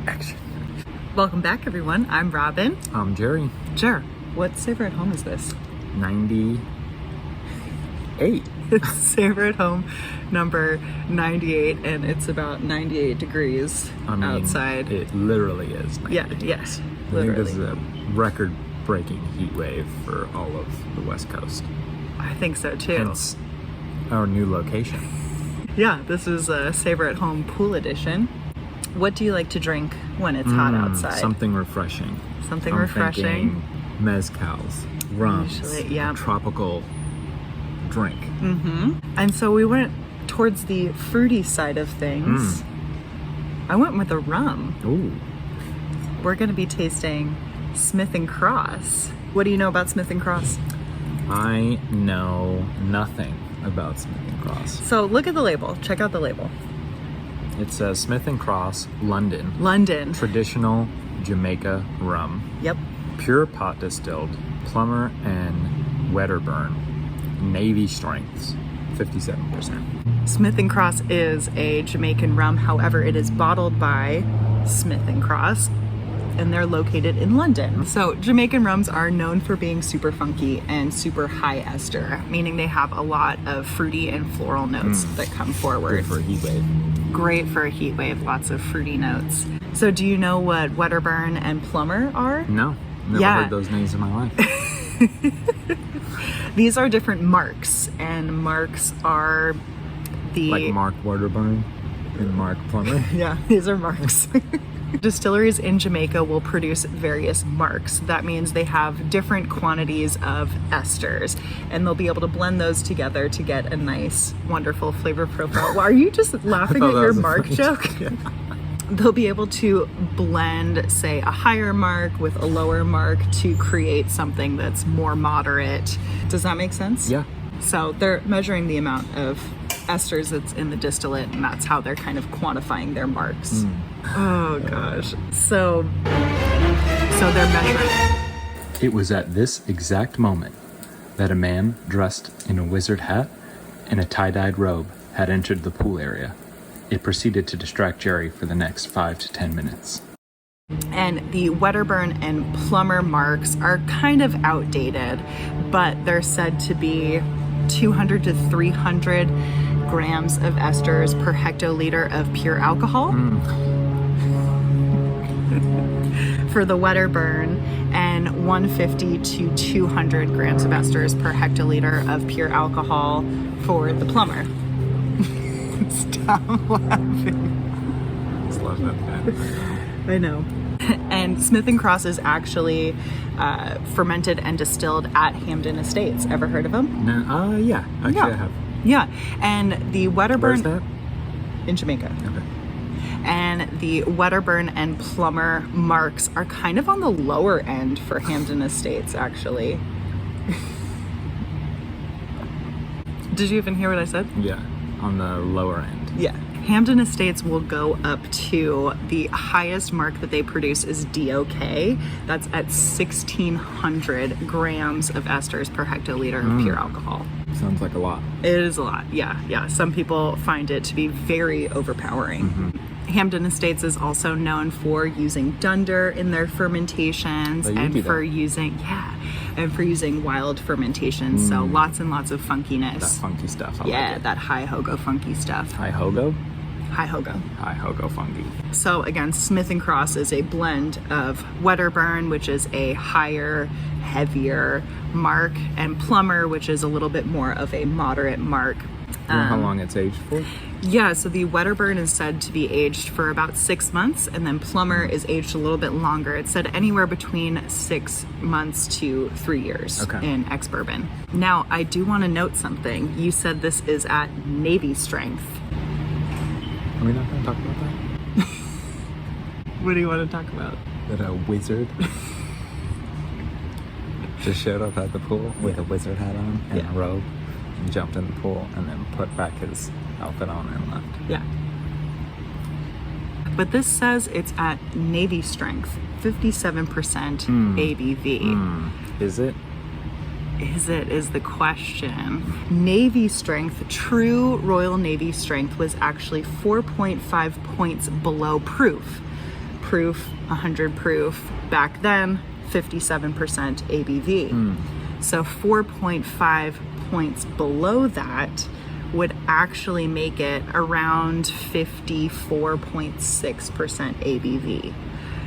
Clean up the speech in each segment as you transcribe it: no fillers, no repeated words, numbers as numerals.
Action. Welcome back, everyone. I'm Robin. I'm Jerry. Jer, what Savor at Home is this? 98. It's Savor at Home number 98, and it's about 98 degrees outside. It literally is 98. Yeah, yes, I literally. think this is a record-breaking heat wave for all of the West Coast. I think so, too. Hence our new location. Yeah, this is a Savor at Home pool edition. What do you like to drink when it's hot outside? Something refreshing. Something I'm refreshing. thinking mezcals, rums, Usually, yeah. a tropical drink. And so we went towards the fruity side of things. I went with a rum. Ooh. We're going to be tasting SMITH CROSS. What do you know about SMITH CROSS? I know nothing about SMITH CROSS. So look at the label. Check out the label. It says SMITH CROSS, London. London. Traditional Jamaica rum. Yep. Pure pot distilled, Plummer and Wedderburn. Navy strengths, 57%. SMITH CROSS is a Jamaican rum. However, it is bottled by SMITH CROSS, and they're located in London. So Jamaican rums are known for being super funky and super high ester, meaning they have a lot of fruity and floral notes that come forward. Good for a heat wave. Great for a heat wave, lots of fruity notes. So do you know what Wedderburn and Plummer are? No, never heard those names in my life. These are different marks, and marks are the... Like Mark Wedderburn and Mark Plummer? Yeah, these are marks. Distilleries in Jamaica will produce various marks. That means they have different quantities of esters, and they'll be able to blend those together to get a nice, wonderful flavor profile. Well, are you just laughing at your mark joke? Yeah. They'll be able to blend, say, a higher mark with a lower mark to create something that's more moderate. Does that make sense? Yeah. So they're measuring the amount of esters that's in the distillate, and that's how they're kind of quantifying their marks. Oh gosh. So they're measuring. It was at this exact moment that a man dressed in a wizard hat and a tie-dyed robe had entered the pool area. It proceeded to distract Jerry for the next 5 to 10 minutes. And the Wedderburn and Plummer marks are kind of outdated, but they're said to be 200 to 300 grams of esters per hectoliter of pure alcohol. For the Wedderburn, and 150 to 200 grams of esters per hectoliter of pure alcohol for the Plummer. Stop laughing. Just love that. I know. And SMITH CROSS is actually fermented and distilled at Hampden Estates. Ever heard of them? No, yeah. Actually, I have. Yeah. And the Wedderburn... Where's that? In Jamaica. Okay. And the Wedderburn and Plummer marks are kind of on the lower end for Hampden Estates, actually. Did you even hear what I said? Yeah, on the lower end. Yeah. Hampden Estates will go up to the highest mark that they produce is DOK. That's at 1,600 grams of esters per hectoliter of pure alcohol. Sounds like a lot. It is a lot, yeah. Some people find it to be very overpowering. Hampden Estates is also known for using dunder in their fermentations and for using wild fermentations. So lots and lots of funkiness. That funky stuff. I like it. That high hogo funky stuff. High hogo? High hogo. High hogo funky. So again, SMITH CROSS is a blend of Wedderburn, which is a higher, heavier mark, and Plummer, which is a little bit more of a moderate mark. You know how long it's aged for? Yeah, so the Wedderburn is said to be aged for about 6 months, and then Plummer is aged a little bit longer. It's said anywhere between 6 months to 3 years in ex-bourbon. Now, I do want to note something. You said this is at Navy strength. Are we not going to talk about that? What do you want to talk about? That a wizard just showed up at the pool with a wizard hat on and a robe and jumped in the pool and then put back his outfit on and left. Yeah. But this says it's at Navy strength, 57% ABV. Is it? Is the question. Navy strength, true Royal Navy strength, was actually 4.5 points below proof. proof, 100 proof. Back then, 57% ABV. So 4.5 points below that would actually make it around 54.6% ABV.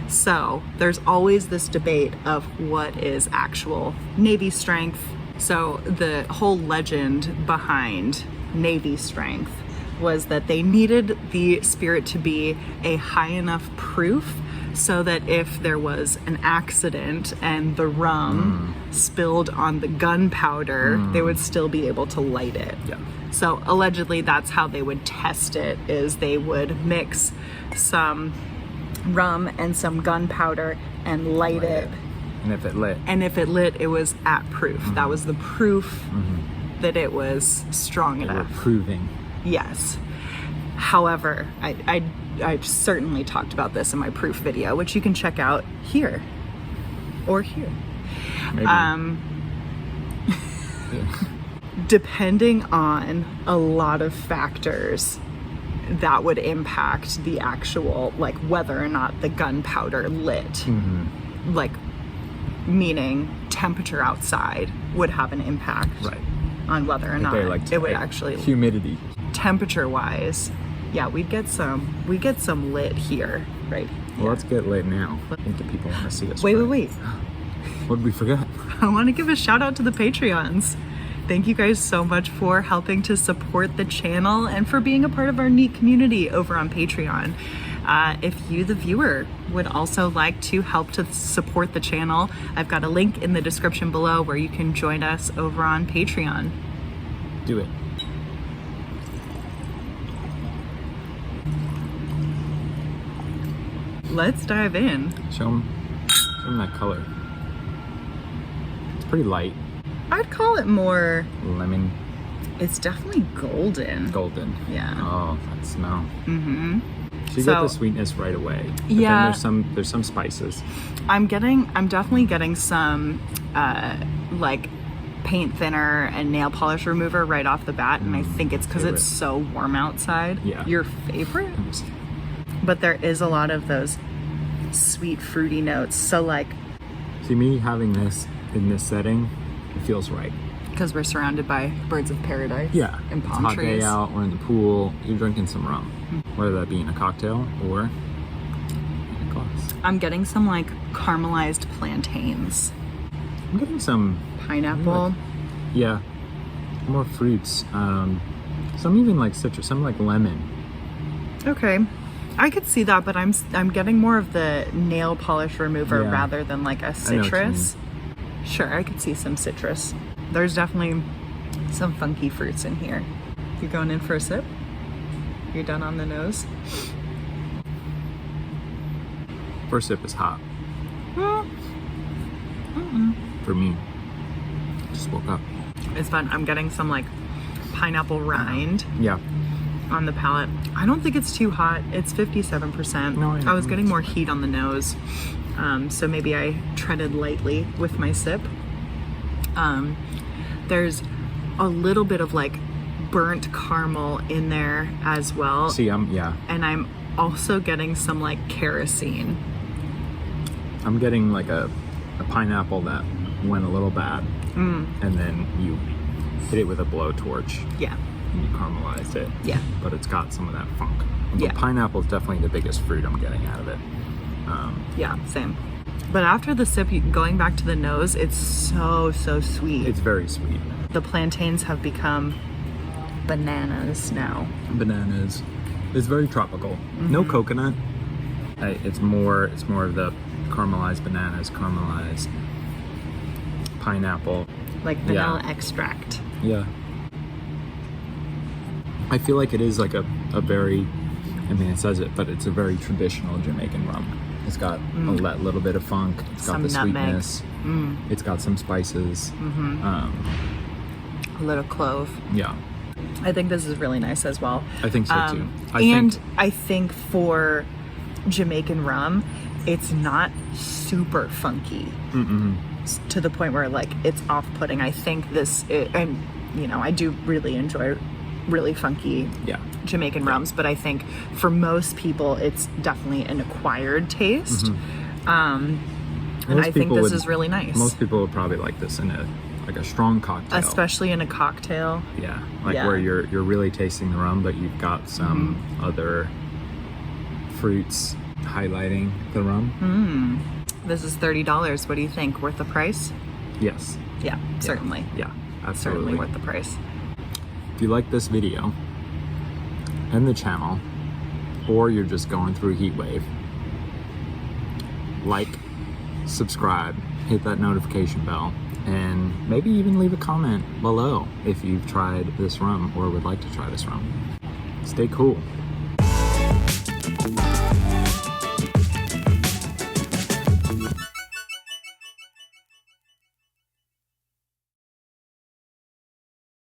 So there's always this debate of what is actual Navy strength. So the whole legend behind Navy strength was that they needed the spirit to be a high enough proof so that if there was an accident and the rum spilled on the gunpowder, they would still be able to light it. Yeah. So allegedly that's how they would test it, is they would mix some rum and some gunpowder and light it. And if it lit. And if it lit, it was at proof. That was the proof that it was strong They were enough. proving. Yes. However, I've certainly talked about this in my proof video, which you can check out here or here. Maybe. Depending on a lot of factors that would impact the actual, like whether or not the gunpowder lit. Like, meaning temperature outside would have an impact Right. on whether or not it would actually humidity. temperature wise. Yeah, we'd get some lit here, right? Well, let's get lit now. I think the people want to see us. Wait. What did we forget? I want to give a shout out to the Patreons. Thank you guys so much for helping to support the channel and for being a part of our neat community over on Patreon. If you, the viewer, would also like to help to support the channel, I've got a link in the description below where you can join us over on Patreon. Do it. Let's dive in. Show them that color. It's pretty light. I'd call it more, Lemon, it's definitely golden. golden. Yeah. Oh, that smell. So you So- get the sweetness right away. But Yeah. then there's some spices. I'm definitely getting some like paint thinner and nail polish remover right off the bat, and I think it's because it's so warm outside. Yeah. Your favorite? But there is a lot of those sweet fruity notes. So like, See, me having this in this setting, it feels right. because we're surrounded by birds of paradise. Yeah. And It's a palm hot trees. day out, we're in the pool, you're drinking some rum. Whether that be in a cocktail or in a glass. I'm getting some like caramelized plantains, I'm getting some, pineapple. yeah, more fruits. Some even like citrus, some like lemon. Okay. I could see that, but I'm getting more of the nail polish remover Yeah. rather than like a I know what you citrus. Sure, I could see some citrus. There's definitely some funky fruits in here. You going in for a sip? You're done on the nose? First sip is hot. Well, For me. Just woke up. it's fun. I'm getting some like pineapple rind Yeah. on the palate. I don't think it's too hot. It's 57%. No, I was getting more heat on the nose. So maybe I treaded lightly with my sip. There's a little bit of like burnt caramel in there as well. See, And I'm also getting some like kerosene. I'm getting like a pineapple that went a little bad. And then you hit it with a blowtorch Yeah. and you caramelized it. Yeah. But it's got some of that funk. Yeah. The pineapple is definitely the biggest fruit I'm getting out of it. Yeah, same. But after the sip, going back to the nose, it's so sweet. It's very sweet. The plantains have become bananas now. Bananas. It's very tropical. No coconut. It's more of the caramelized bananas, caramelized pineapple. Like vanilla Yeah. extract. Yeah. I feel like it is like a very, I mean it says it, but it's a very traditional Jamaican rum. It's got that little bit of funk. It's got Some the nutmeg. sweetness. It's got some spices. A little clove. Yeah. I think this is really nice as well. I think so too. I think for Jamaican rum, it's not super funky to the point where like it's off-putting. I think and you know, I do really enjoy really funky Yeah. Jamaican rums, but I think for most people it's definitely an acquired taste. And I think this is really nice. Most people would probably like this in a strong cocktail. Especially in a cocktail. Yeah, where you're really tasting the rum, but you've got some other fruits highlighting the rum. This is $30. What do you think? Worth the price? Yes. Yeah, certainly. Yeah, absolutely. Certainly worth the price. If you like this video and the channel, or you're just going through heat wave, like, subscribe, hit that notification bell, and maybe even leave a comment below if you've tried this rum or would like to try this rum. Stay cool.